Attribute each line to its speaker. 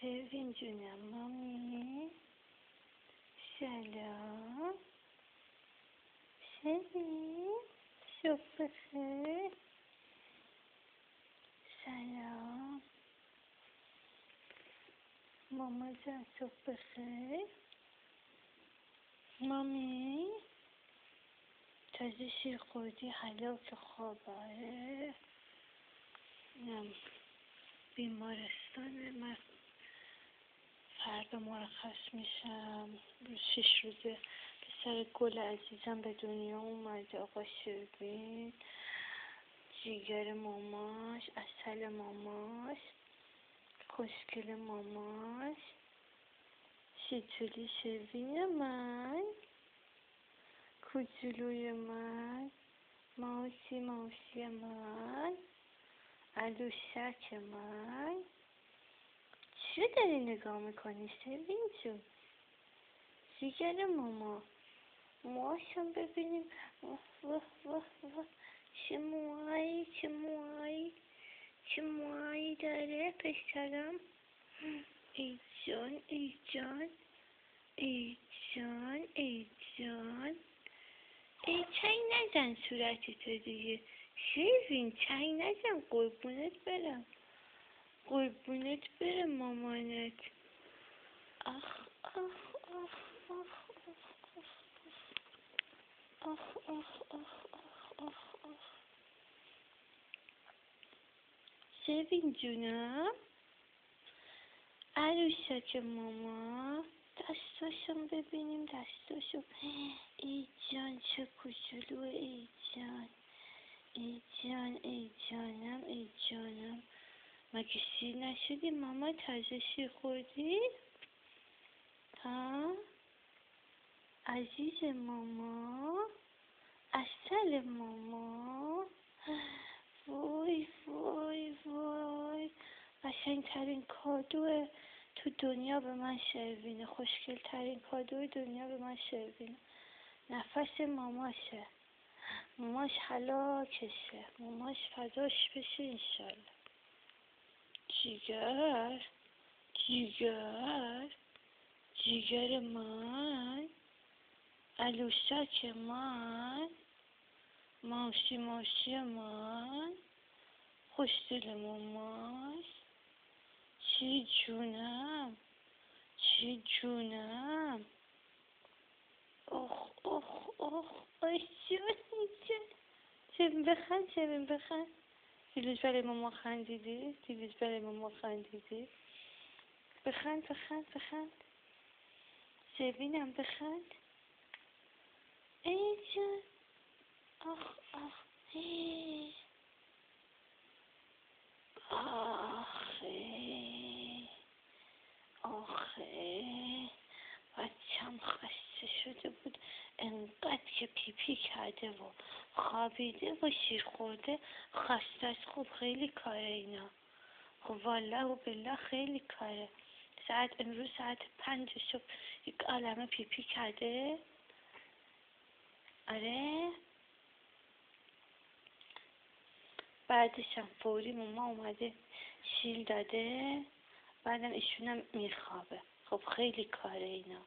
Speaker 1: شروین جونم مامی سلام شروین صبح بخیر سلام ماما جان صبح بخیر مامی تازه شیر خوردی حالا تو خوابه بیمارستان من فردا مرخص میشم 6 روزه پسر گل عزیزم به دنیا اومده آقا شروین جیگر ماماش عسل ماماش خوشگل ماماش شیطولی شروین من کوچولوی من ماوسی من علوشک من چی داری نگاه میکنی شروین جون جیگر ماما موهاشم ببینیم واه واه واه چه موهایی داره پسرم ای جان ای چنگ نزن صورتتو دیگه شروین چنگ نزن قربونت برم مامانت آخ شروین جونم عروسک ماما دستاشم ببینیم دستاشم ای جان چه کوچولوه ای جانم مگه شیر نشدی ماما تازه شیر خوردی؟ ها؟ عزیز ماما عسل ماما وای قشنگترین کادو تو دنیا به من شروینه خوشگلترین کادو دنیا به من شروینه نفس ماماشه ماماش هلاکشه ماماش فداش بشه انشالله جیگر من علوشک من ماوسی من خوشدل ماماش چی جونم آی جون شروین بخند دیروز برای ماما خندیدی بخند شروینم بخند ای جون آخه بچم خسته شده بود انقدر که پیپی کرده و خوابیده و شیر خورده خسته است. خب خیلی کاره اینا خب والله و بالله خیلی کاره امروز ساعت 5 صبح یک عالمه پیپی کرده آره بعدشم فوری ماما اومده شیل داده بعدم ایشونم میخوابه خب خیلی کاره اینا